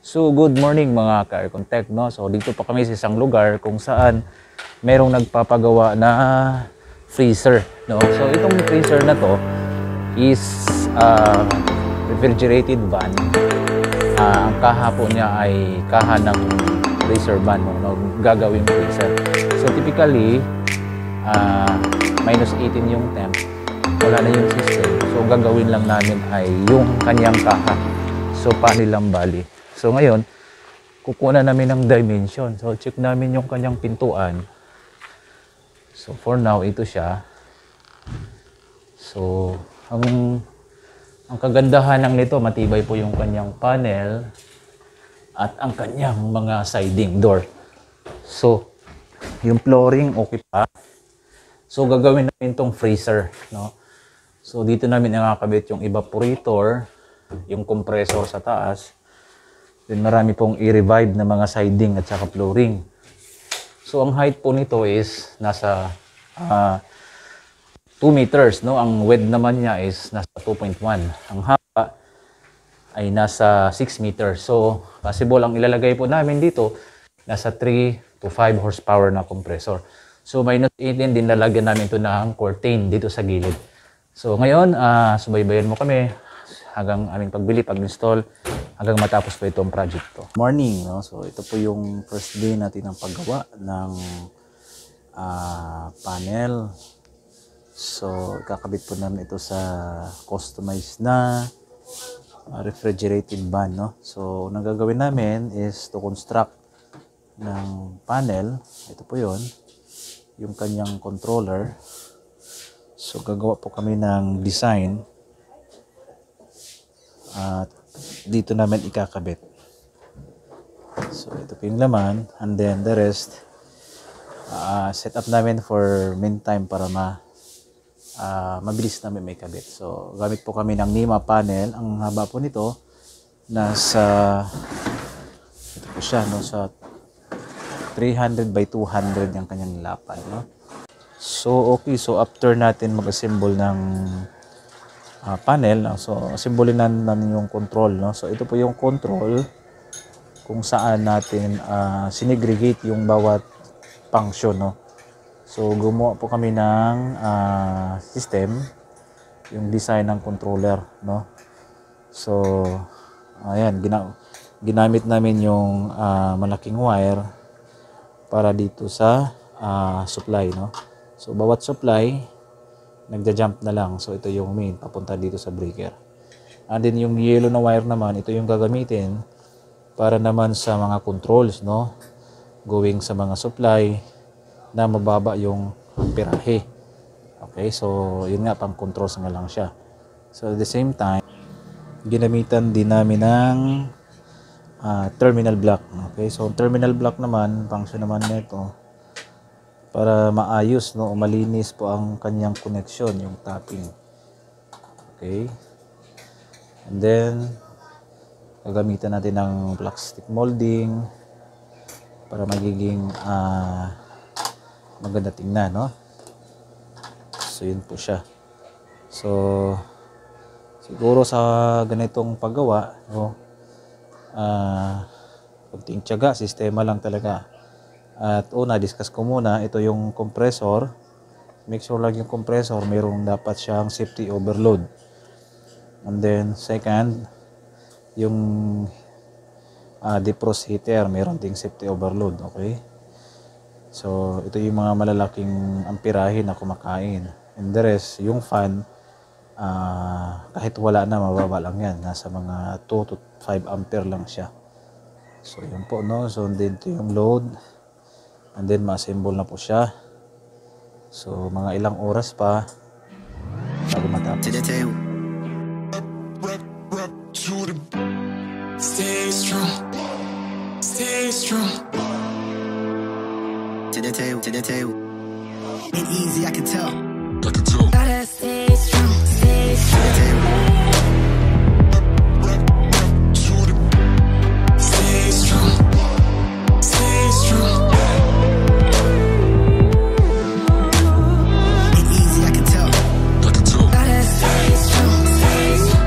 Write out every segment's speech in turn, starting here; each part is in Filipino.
So good morning mga ka-Aircon Tech, no? So dito pa kami sa isang lugar kung saan merong nagpapagawa na freezer, no? So itong freezer na to is refrigerated van. Ang kaha po niya ay kaha ng freezer van, no? Gagawing freezer. So typically minus 18 yung temp, wala na yung system. So gagawin lang namin ay yung kanyang kaha. So panilang bali. So ngayon, kukuha namin ng dimension. So check namin yung kanyang pintuan. So for now, ito siya. So ang kagandahan ng nito, matibay po yung kanyang panel at ang kanyang mga sliding door. So yung flooring okay pa. So gagawin namin itong freezer, no? So dito namin nakakabit yung evaporator, yung compressor sa taas. Then marami pong i-revive na mga siding at saka flooring. So ang height po nito is nasa 2 meters, no? Ang width naman niya is nasa 2.1. Ang haba ay nasa 6 meters. So possible ang ilalagay po namin dito nasa 3 to 5 horsepower na compressor. So minus 18 din lalagyan namin ito ng curtain dito sa gilid. So ngayon, subaybayan mo kami hanggang aming pagbili, pag-install, hanggang matapos po itong project to. Morning, no? So ito po yung first day natin ng paggawa ng panel. So kakabit po namin ito sa customized na refrigerated van, no? So ang gagawin namin is to construct ng panel. Ito po yun, yung kanyang controller. So gagawa po kami ng design at dito namin ikakabit. So ito po yung laman, and then the rest set up namin for meantime para mabilis namin may kabit. So gamit po kami ng Nima panel. Ang haba po nito nasa ito po siya, no, sa 300 by 200 yung kanyang lapad, no? So okay, so after natin mag-assemble ng panel, no? So assemble namin yung control, no? So ito po yung control kung saan natin sinegregate yung bawat function, no? So gumawa po kami ng system, yung design ng controller, no? So ayan, ginamit namin yung malaking wire para dito sa supply, no? So bawat supply nagja-jump na lang. So ito yung main papunta dito sa breaker. And then yung yellow na wire naman, ito yung gagamitin para naman sa mga controls, no? Going sa mga supply na mababa yung amperahe. Okay, so yun nga, pang controls nga lang siya. So at the same time, ginamitan din namin ng terminal block. Okay, so terminal block naman, function naman nito para maayos, no, malinis po ang kanyang connection, yung tapping. Okay, and then gagamitan natin ng plastic molding para magiging maganda tingnan, no? So yun po siya. So siguro sa ganitong paggawa, no, pagting tiyaga, sistema lang talaga. At una, discuss ko muna, ito yung compressor. Make sure lang yung compressor, mayroong dapat siyang safety overload. And then second, yung defrost heater, mayroon ding safety overload. Okay, so ito yung mga malalaking amperahe na kumakain. And the rest, yung fan, kahit wala na, mababa lang yan, nasa mga 2 to 5 ampere lang siya. So yun po, no? So dito yung load, and then ma-assemble na po siya. So mga ilang oras pa bago matapos. Stay strong, stay strong. To the tail. Ain't easy, I can tell. Gotta stay strong, stay strong. Stay strong, stay strong. Ain't easy, I can tell. Gotta stay strong, stay strong.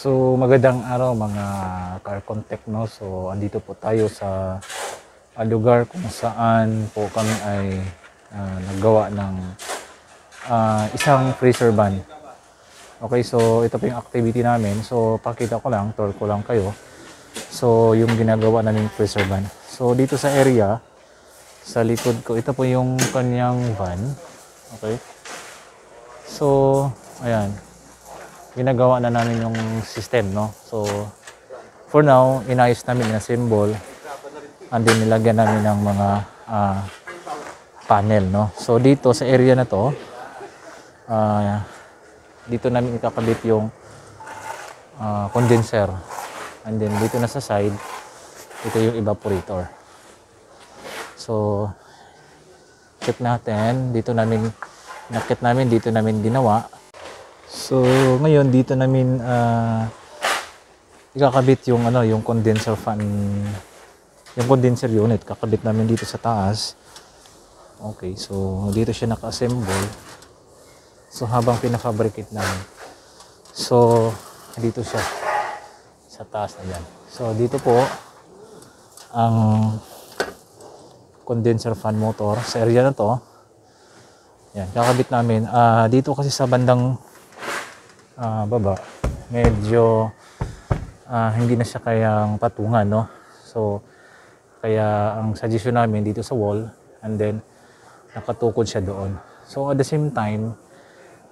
So magandang araw mga car contact, no. So andito po tayo sa lugar kung saan po kami ay naggawa ng isang freezer van. Okay, so ito po yung activity namin. So pakita ko lang, tour ko lang kayo. So yung ginagawa namin freezer van. So dito sa area, sa likod ko, ito po yung kanyang van. Okay. So ayan, ginagawa na namin yung system, no. So for now, inayos namin na symbol, and then nilagyan namin ng mga panel, no. So dito sa area na to, dito namin ikakabit yung condenser, and then dito na sa side, ito yung evaporator. So check natin, dito namin ginawa. So ngayon dito namin ikakabit yung yung condenser fan, yung condenser unit, kakabit namin dito sa taas. Okay, so dito siya naka-assemble. So habang pina-fabricate namin, so dito siya sa taas na yan. So dito po ang condenser fan motor sa area na to. Yan, kakabit namin. Dito kasi sa bandang baba, medyo hindi na siya kayang patungan, no. So kaya ang suggestion namin dito sa wall, and then nakatukod siya doon. So at the same time,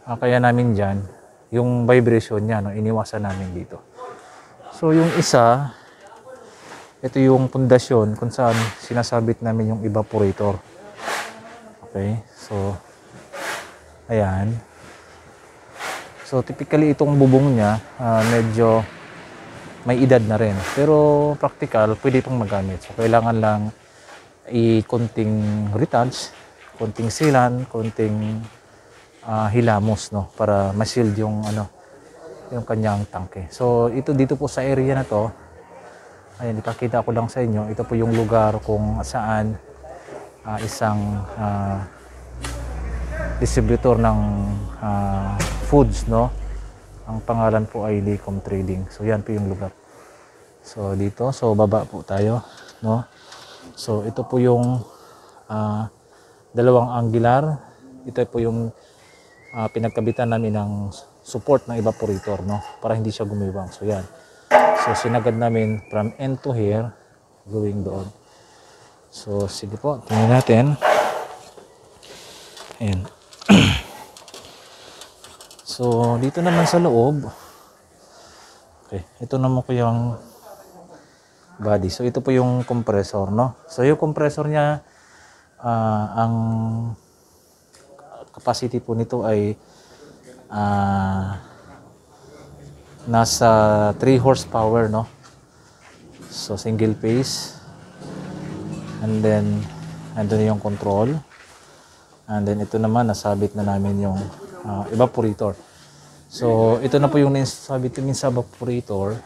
kaya namin dyan yung vibration niya, no, iniwasan namin dito. So yung isa, ito yung pundasyon kung saan sinasabit namin yung evaporator. Okay, so ayan. So typically itong bubong niya medyo may edad na rin, pero practical, pwede itong magamit. So kailangan lang konting retouch, konting sealant, konting hilamos, no, para ma-shield yung yung kanyang tangke. So ito dito po sa area na to, ayan, ipakita ko lang sa inyo, ito po yung lugar kung saan isang distributor ng foods, no. Ang pangalan po ay Lecom Trading. So yan po yung lugar. So dito, so baba po tayo, no. So ito po yung dalawang angular. Ito po yung pinagkabitan namin ng support ng evaporator, no, para hindi siya gumiwang. So yan. So sinagad namin from end to here, going doon. So sige po, tingnan natin. Ayan. So dito naman sa loob, okay, ito naman po yung body. So ito po yung compressor, no. So yung compressor niya, ang capacity po nito ay nasa 3 horsepower, no. So single phase, and then andun yung control, and then ito naman nasabit na namin yung evaporator. So ito na po yung nasabit namin sa evaporator.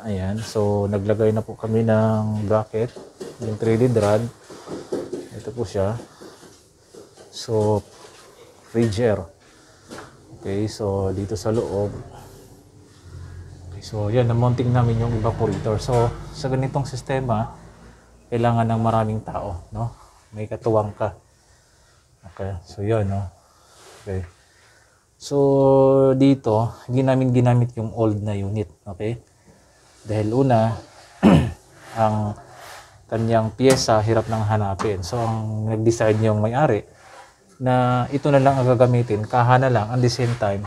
Ayan, so naglagay na po kami ng bracket, yung threaded rod. Ito po siya. So fridge air. Okay, so dito sa loob. Okay, so yan, na-mounting namin yung evaporator. So sa ganitong sistema, kailangan ng maraming tao, no? May katuwang ka. Okay, so yun, no? Okay. So dito, hindi namin ginamit yung old na unit, okay? Dahil una, ang kanyang piyesa hirap nang hanapin. So ang nag-decide yung may-ari na ito na lang ang gagamitin, kaha na lang, at the same time,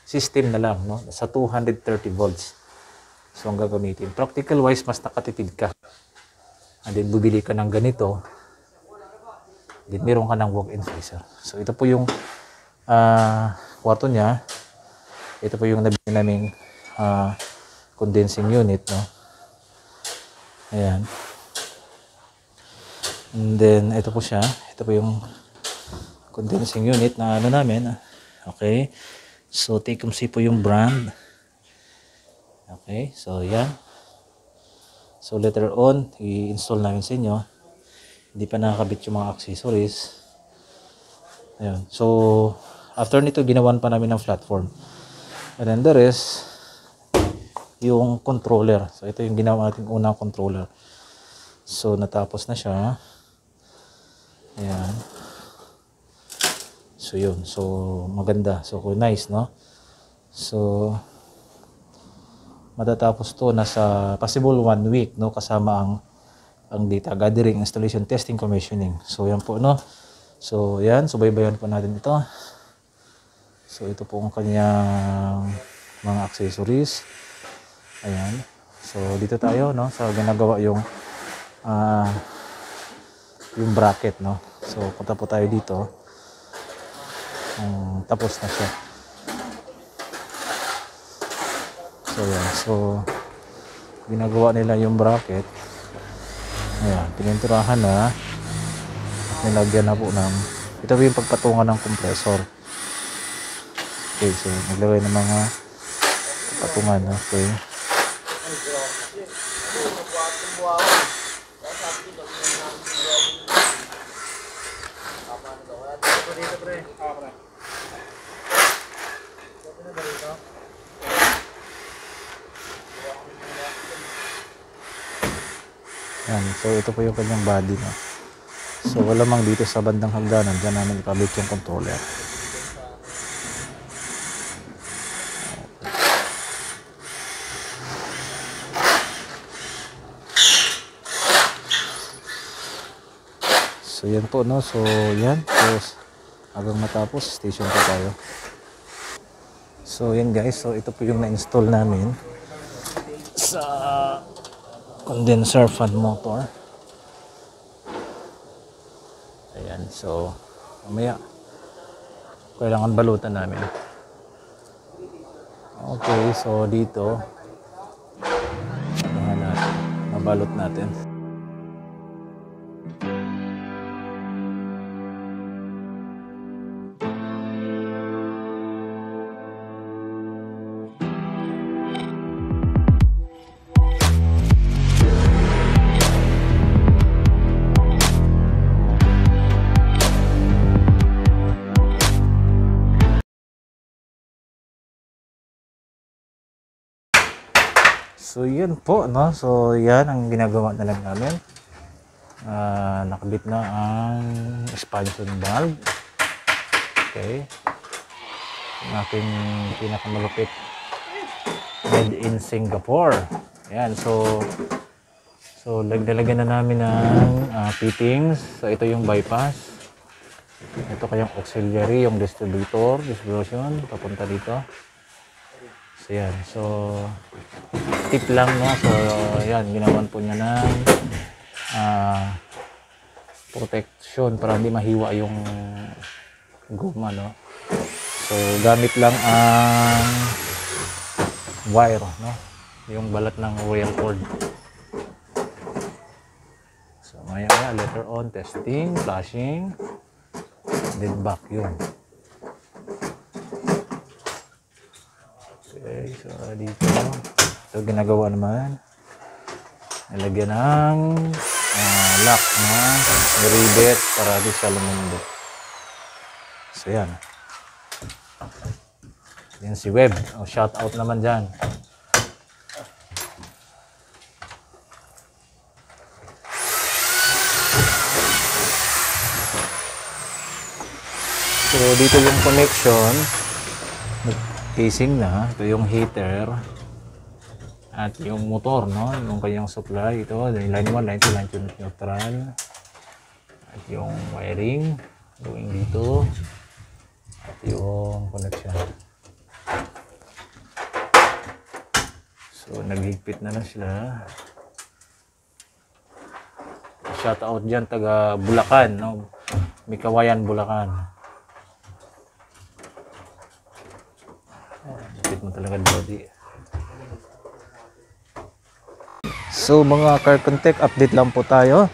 system na lang, no? Sa 230 volts. So ang gagamitin. Practical wise, mas nakatipid ka. And then bubili ka ng ganito, then meron ka ng walk-in freezer. So ito po yung kwarto niya. Ito po yung nabili naming condensing unit, no. Ayan. And then ito po siya. Ito po yung condensing unit na namin. Okay. So Tecumseh po yung brand. Okay. So yan. So later on, i-install namin sa inyo. Hindi pa nakakabit yung mga accessories. Ayun. So after nito, ginawan pa namin ng platform. And then the rest, yung controller. So ito yung ginawa nating unang controller. So natapos na siya. Ayan. So yun. So maganda. So nice, no? So matatapos to nasa possible 1 week, no, kasama ang data gathering, installation, testing, commissioning. So yan po, no. So yan, subaybayan po natin ito. So ito po ang kanyang mga accessories. Ayan. So dito tayo, no, sa ginagawa yung bracket, no. So punta po tayo dito. Tapos na siya. So yan. So ginagawa nila yung bracket. Ayan, pininturahan na. Nilagyan na po ng, ito yung pagpatungan ng compressor. Okay, so naglagay ng mga patungan. Okay. Yan, so ito po yung kanyang body, no? So wala mang dito sa bandang hagdanan, dyan namin ikabit yung controller. So yan po, no? So yan, so hanggang matapos station po tayo. So yan guys, so ito po yung na-install namin sa condenser fan motor. Ayan, so mamaya kailangan balutan namin. Okay, so dito mabalot natin. So yan po, no? So yan ang ginagawa na lang namin. Nakabit na ang expansion valve. Okay. Ang aking pinakamalupit made in Singapore. Ayan, so lagdalagan na namin ng fittings. So ito yung bypass. Ito kayong auxiliary, yung distribution papunta dito. So yan, so tip lang, no. So yan, ginawan po niya ng protection para hindi mahiwa yung guma, no. So gamit lang ang wire, no, yung balat ng wire cord. So maya letter on, testing, flashing, then back yun. Okay, so dito ito ginagawa naman, nilagyan ng lock na rivet para di siya lumundo. So yan, yan si Web, shout out naman dyan. So dito yung connection, casing na, ito yung heater at yung motor, no, yung kanyang supply, ito line 1, line 2, line 2 neutral, at yung wiring going dito at yung connection. So naghigpit na lang sila. Shout out dyan taga Bulacan, no, Mikawayan, Bulacan. Mo talaga body. So mga Carcontech, update lang po tayo.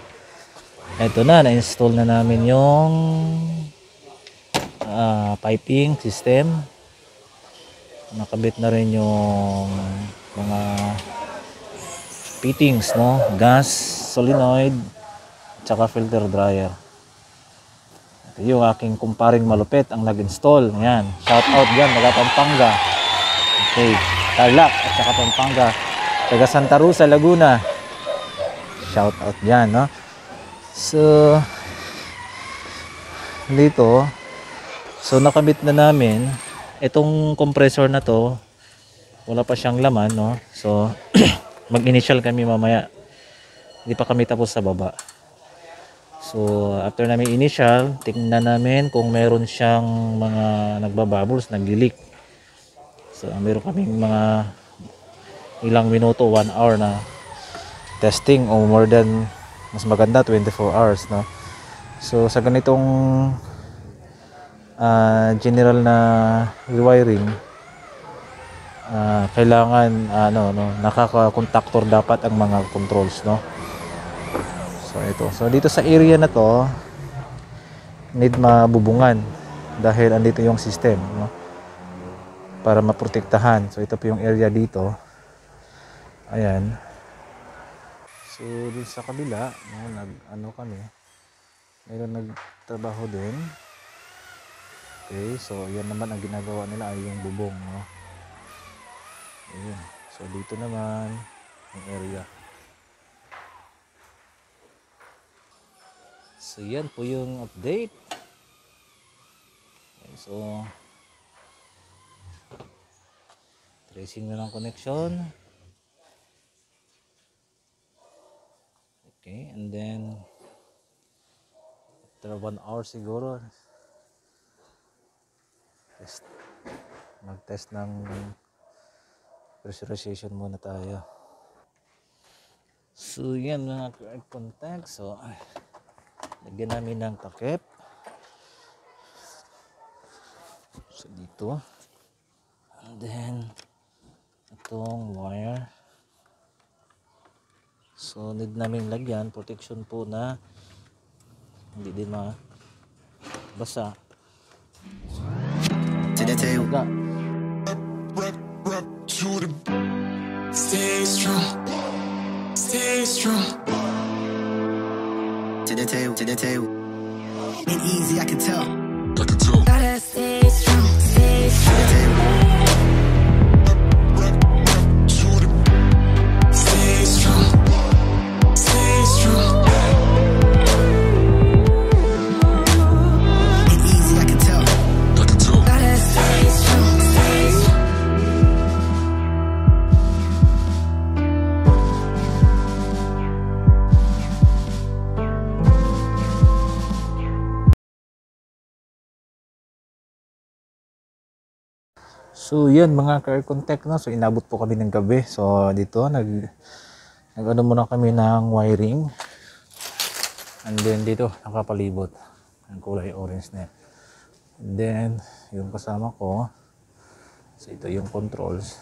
Ito na-install na namin yung piping system. Nakabit na rin yung mga fittings, no, gas, solenoid, tsaka filter dryer. Ito yung aking kumparing malupit ang nag-install. Ayan, shout out dyan, taga Pampanga. Okay, Tarlac at saka Pampanga. Taga Santa Rosa, Laguna. Shout out dyan, no? So, dito, so nakabit na namin. Itong compressor na to, wala pa siyang laman, no? So, mag-initial kami mamaya. Hindi pa kami tapos sa baba. So, after namin initial, tingnan namin kung meron siyang mga nagbabubbles, nag-leak. So, meron kaming mga ilang minuto, 1 hour na testing o more than, mas maganda 24 hours, no? So sa ganitong general na rewiring, kailangan nakaka-contactor dapat ang mga controls, no? So ito, so dito sa area na to need mabubungan dahil andito yung system, no? Para maprotektahan. So ito po yung area dito. Ayan. So, dun sa kabila, no, kami, mayroon nagtrabaho din. Okay, so, yan naman ang ginagawa nila ay yung bubong, no. Ayan. So, dito naman, yung area. So, yan po yung update. Okay, so, tracing na ng connection. Okay, and then after 1 hour siguro mag-test ng pressurization muna tayo. So yan mga contact. So lagyan namin ng takip. So dito, and then itong wire. So need namin lagyan protection po na hindi din mabasa. Stay strong, stay strong. To the table. Ain't easy, I can tell. Gotta stay strong, stay strong. So yan mga car contact, no? So inabot po kami ng gabi. So dito nag-ano muna kami ng wiring. And then dito nakapalibot ang kulay orange na. And then yung kasama ko, so ito yung controls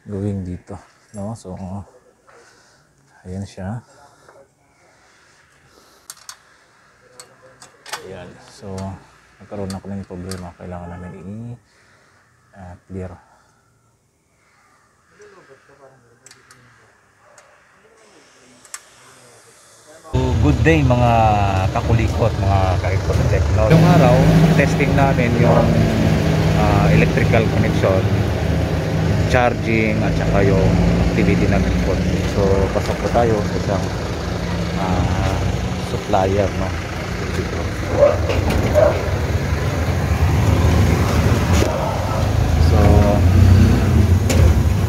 going dito, no? So ayan siya. Ayan. So nagkaroon na kami ng problema, kailangan namin clear. So, good day mga kakulikot, mga ka-ecotech. Ngayong araw, testing namin yung electrical connection, charging, at saka yung activity namin po. So, pasok po tayo sa isang supplier, no?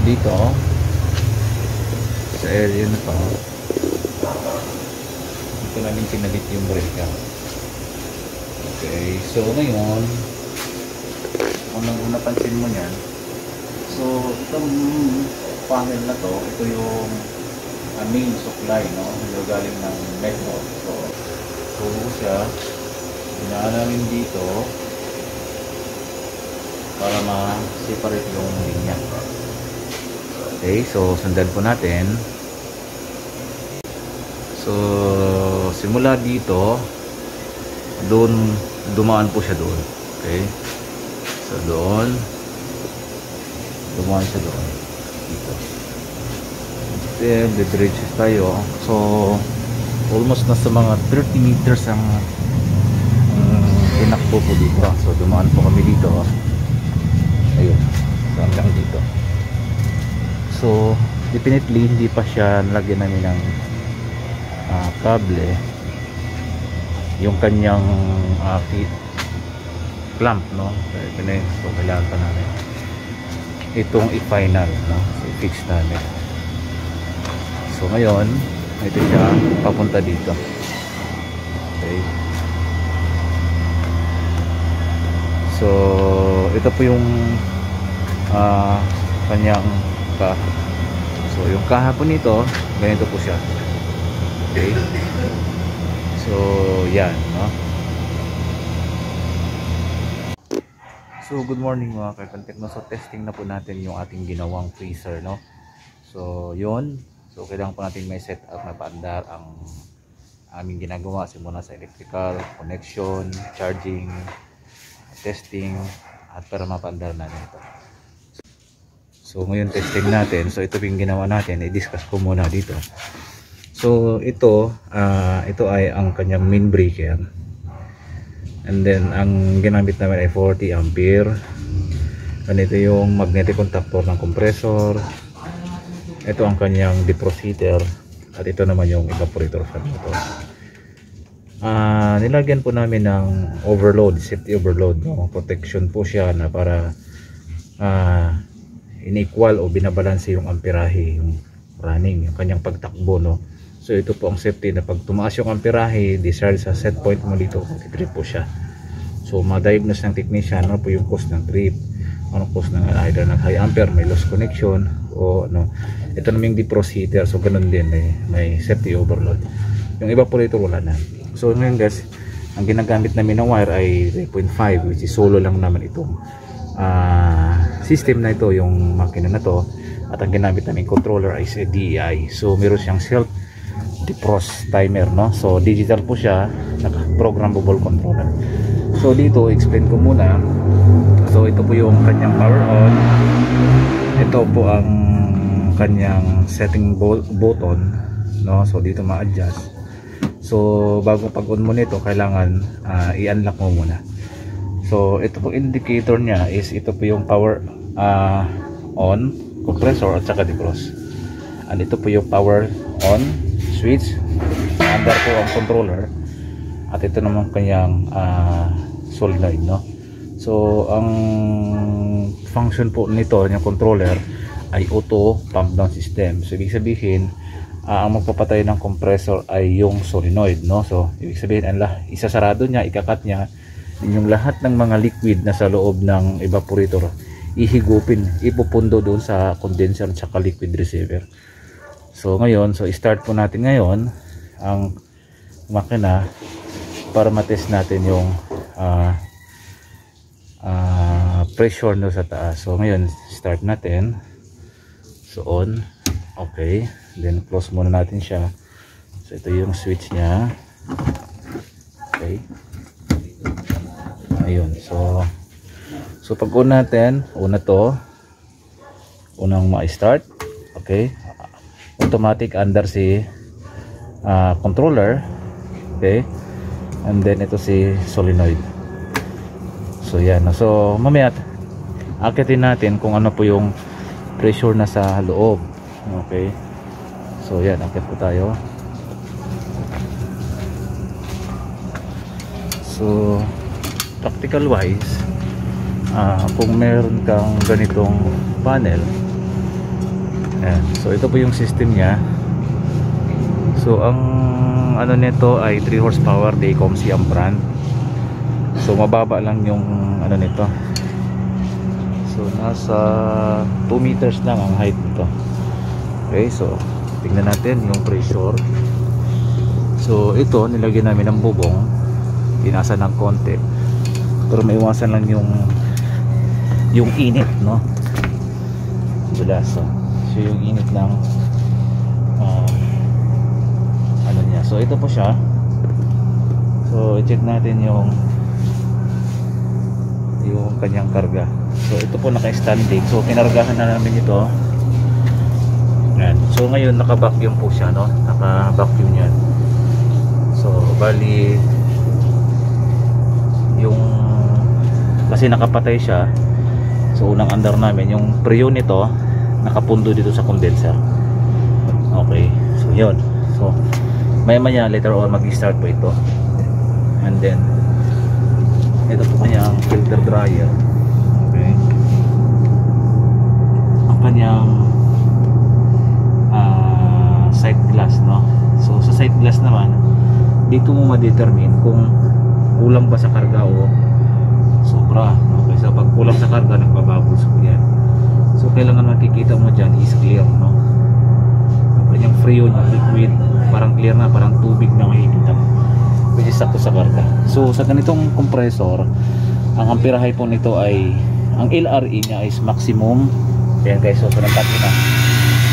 Dito sa area na to, ito namin pinalit yung breka. Okay, so ngayon unang napansin mo yan, so itong panel na to, ito yung main supply, no? Yung galing ng metro. So siya, hinaan namin dito para ma-separate yung linya. Okay, so sundan po natin. So simula dito, doon dumaan po siya doon. Okay, so doon dumaan siya doon dito. Then diretso tayo. So almost nasa mga 30 meters ang tinakbo po dito. So dumaan po kami dito. Ayun. So So hanggang dito. So definitely hindi pa siya nalagyan namin ng kable yung kanyang clamp, no? So ito na yun. So kailangan pa namin itong i-final, no? So i-fix namin. So ngayon ito siya papunta dito. Okay, so ito po yung kanyang kaha. So yung kaha po nito ganito po siya. Okay, so yan, no? So good morning mga ka-content, no? So testing na po natin yung ating ginawang freezer, no? So yun, so kailangan po natin may set up na paandar ang aming ginagawa simula sa electrical, connection, charging, testing, at para mapaandar natin ito. So ngayon testing natin. So ito yung ginawa natin, i-discuss ko muna dito. So ito ay ang kanyang main breaker. And then ang ginamit namin ay 40 ampere. Ganito yung magnetic contactor ng compressor. Ito ang kanyang defrost heater. At ito naman yung evaporator fan nito. Nilagyan po namin ng overload, safety overload, no? Protection po siya na para inequal o binabalanse yung amperahe, yung running, yung kanyang pagtakbo, no? So ito po ang safety na pag tumaas yung amperahe, discharge sa set point mo dito, trip po siya. So ma-diagnose ng technician ano po yung cause ng trip, ano cause ng either ng high ampere, may loss connection o ano. Ito naman yung defrost heater, so ganun din, may safety overload. Yung evaporator wala na. So ngayon guys, ang ginagamit namin ng wire ay 3.5, which is solo lang naman itong system na ito, yung makina na to. At ang ginamit namin controller ay si DEI. So meron siyang self defrost timer, no? So digital po siya, naka-programmable controller. So dito explain ko muna. So ito po yung kanyang power on. Ito po ang kanyang setting button, no? So dito ma-adjust. So bago pag-on mo nito, kailangan i-unlock mo muna. So ito po indicator niya is ito po yung power on, compressor at saka defrost. And ito po yung power on switch, under po ang controller. At ito naman kanyang solenoid, no? So ang function po nito ng controller ay auto pump down system. So ibig sabihin ang magpapatay ng compressor ay yung solenoid, no? So ibig sabihin isasarado niya, ikakat niya yung lahat ng mga liquid na sa loob ng evaporator, ihigupin, ipupundo doon sa condenser at saka liquid receiver. So ngayon, so start po natin ngayon ang makina para matest natin yung pressure no sa taas. So ngayon start natin. So on, okay, then close muna natin siya. So ito yung switch niya. Okay, ayun. So pag on natin, una to, unang ma-start. Okay, automatic under si controller. Okay, and then ito si solenoid. So yan, so mamaya akitin natin kung ano po yung pressure na sa loob. Okay, so yan, akit po tayo. So practical wise, kung meron kang ganitong panel, ayan, so ito po yung system nya. So ang ano nito ay 3 horsepower Daycom Siam brand. So mababa lang yung ano nito. So nasa 2 meters lang ang height nito. Okay, so tingnan natin yung pressure. So ito nilagyan namin ng bubong, tinasan ng konti pero maiwasan lang yung init, no? Wala, so yung init ng ano niya. So ito po siya. So i-check natin yung kanyang karga. So ito po naka-standing. So kinargahan na namin ito. Yan. So ngayon naka-vacuum po siya, no? Naka-vacuum yan. So bali yung kasi nakapatay siya. So unang andar namin, yung preo nito nakapundo dito sa condenser. Okay, so yun. So maya later on mag-start po ito. And then ito po kanyang filter dryer. Okay, ang kanyang sight glass, no? So sa sight glass naman, dito mo ma-determine kung kulang ba sa karga o sobra. Okay, so pag kulang sa karga, nagbabubbles po yan. So kailangan makikita mo dyan is clear, no? Ang kanyang freon, yung liquid, parang clear na, parang tubig na makikita, which is sakto sa karga. So sa ganitong compressor, ang amperahe po nito ay, ang LRE nya is maximum. Ayan guys, so nampat ko na,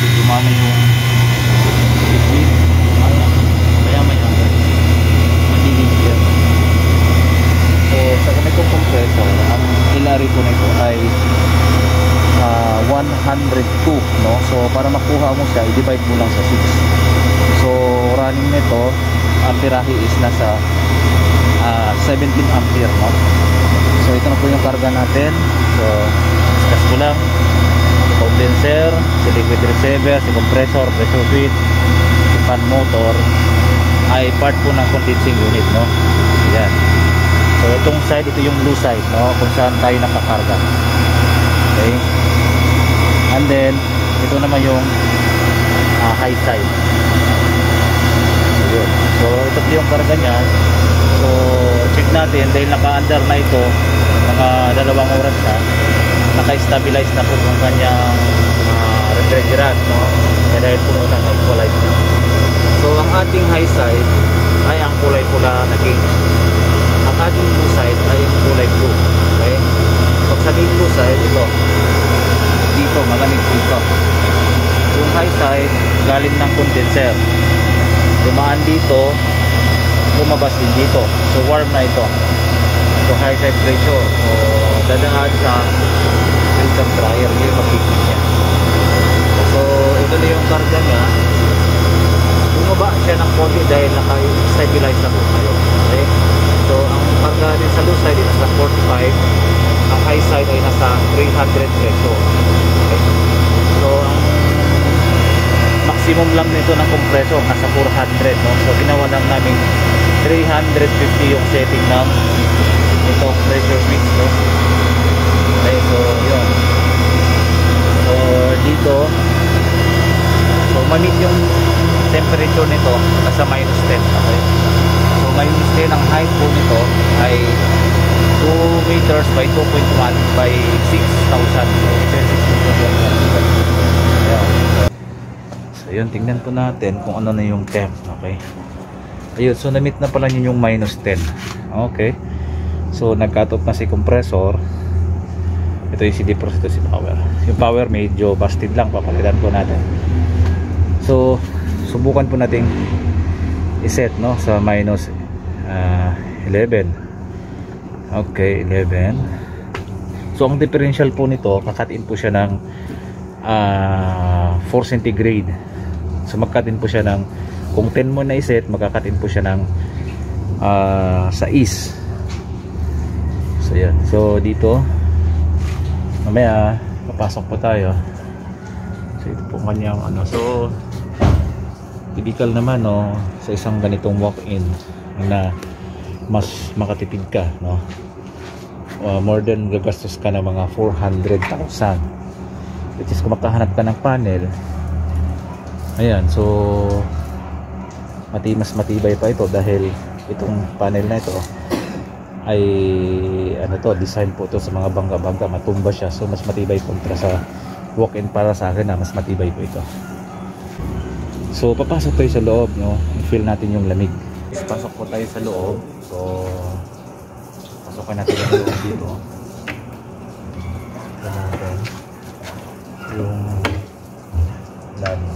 so gumana yung liquid, kaya may magiging clear. So sa ganitong compressor, ang LRE po nito ay 102, no? So para makuha mo siya, i-divide mo lang sa 6. So running nito, amperahe is nasa 17 ampere, no? So ito na po yung karga natin. So discuss ko lang, condenser, si liquid receiver, si compressor, pressure switch, si fan motor ay part po ng condensing unit, no? Yan. So itong side, ito yung blue side, no? Kung saan tayo nakakarga. Okay. And then ito naman yung high side. So yun. So ito po yung karga niya. So check natin, dahil naka-under na ito mga 2 oras na, naka-stabilize na po yung kanyang refrigerant, no? Kaya dahil po na naka-equalize na. So ang ating high side ay ang kulay pula na gauge. Ang ating blue side ay ang kulay blue. Okay? Pag sabing blue side, ito dito, malamig dito. Yung high side galing ng condenser, dumaan dito, lumabas din dito. So warm na ito. So high side pressure, so dadaan sa filter dryer, yun yung makikita niya. So ito na yung karga niya. Bumaba siya ng konti dahil naka-stabilize na po kayo. Okay? So ang karga din sa low side ay nasa 45, ang high side ay nasa 300 peso. Okay? So ang maximum lang nito ng compressor nasa 400, no? So ginawa lang namin 350 yung setting ng itong pressure switch, no? Okay, so yun. So dito, so mamit yung temperature nito nasa minus 10. Okay? So minus 10 ang height po nito ay 2 meters by 2.1 by 6,000. So yun, tingnan po natin kung ano na yung temp. Okay, ayun, so na-meet na pala yun yung minus 10. Okay, so nag-cut off na si compressor. Ito yung CD pros, ito si power. Yung power medyo busted lang, papalitan po natin. So subukan po natin i-set, no, sa minus 11. Okay, 11. So ang differential po nito, kakatin po siya ng 4 centigrade. So magkatin po siya ng, kung 10 mo na i-set, magkakatin po siya ng 6. So yan. So dito mamaya papasok po tayo. So ito po kanyang ano. So typical naman, no, sa isang ganitong walk-in na mas makatipid ka, no, more than gagastos ka ng mga 400,000, which is kung makahanap ka ng panel. Ayan, so mas matibay pa ito dahil itong panel na ito ay ano to, design po to sa mga bangga-bangga, matumba siya. So mas matibay kontra sa walk-in. Para sa akin na mas matibay po ito. So papasok tayo sa loob, no, i-feel natin yung lamig. Pasok po tayo sa loob. So pasokan natin yung loob dito. Ito natin yung labo.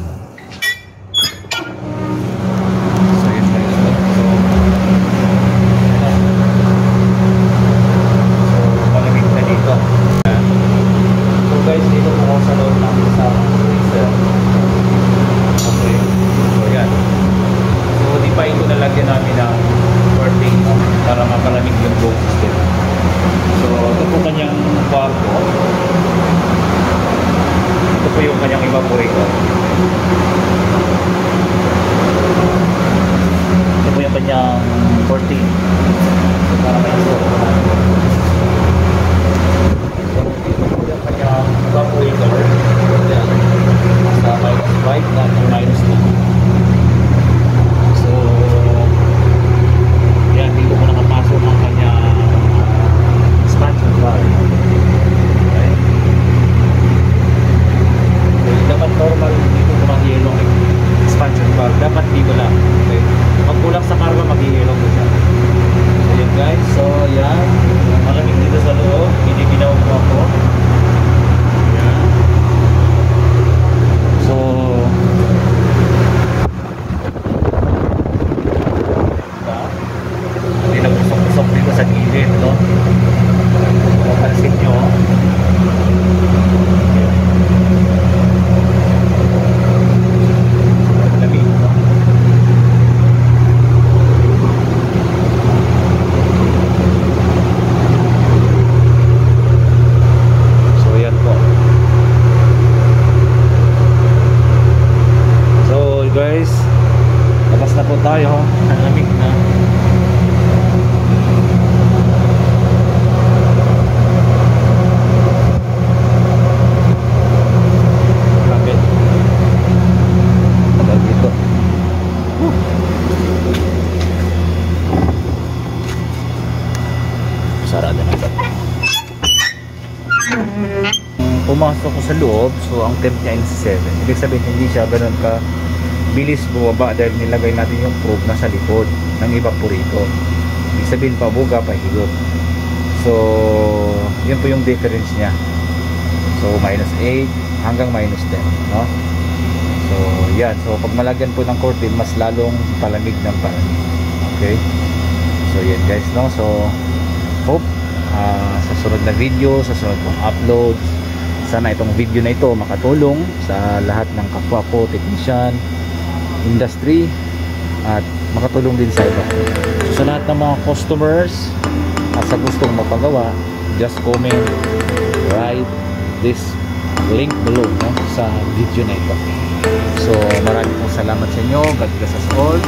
So yun tayo sa loob. So malamig na dito. So guys, dito po ako sa loob ng isang freezer. Okay, so yan. So di pa ito nalagyan namin ng curtain, no, para mapalamig yung buong system. So ito po kanyang kwarto. po yung kanyang evaporator. Ito po yung kanyang 14. So, para may iso. So, ito po yung kanyang evaporator. Yan. Nasa -5 na -2. So, yan. Dito po nakapasok ang kanyang expansion valve. Okay. So, dapat normal dito po mag-yellow expansion valve. Dapat dito lang. Okay. Pag kulang sa karga, mag-yellow po siya. So, yan guys. So, yan. Malamig dito sa loob. Binibinaw po ako. Yan. So, hindi nagusok-usok dito sa gilid, no? Mapansin nyo. Lamig, no? So, yan po. So, guys, labas na po tayo. Lamig na. Grabe. Tagal dito. Sarado na ito. Pumasok ko sa loob, so ang temp niya is 7. Ibig sabihin hindi siya ganun ka bilis bumaba dahil nilagay natin yung probe na sa likod ng evaporator. Ibig sabihin pabuga, pahigop. So, yun po yung difference niya. So, -8 hanggang -10, no? So, yan. So, pag malagyan po ng curtain, mas lalong palamig ng palamig. Okay? So, yan guys, no? So, hope sa sunod na video, sa sunod kong upload, sana itong video na ito makatulong sa lahat ng kapwa ko, technician, industry, at makatulong din sa iba. So, sa lahat ng mga customers at sa gustong mapagawa, just comment, write this link below, no, sa video na ito. So, maraming salamat sa inyo. God bless us all.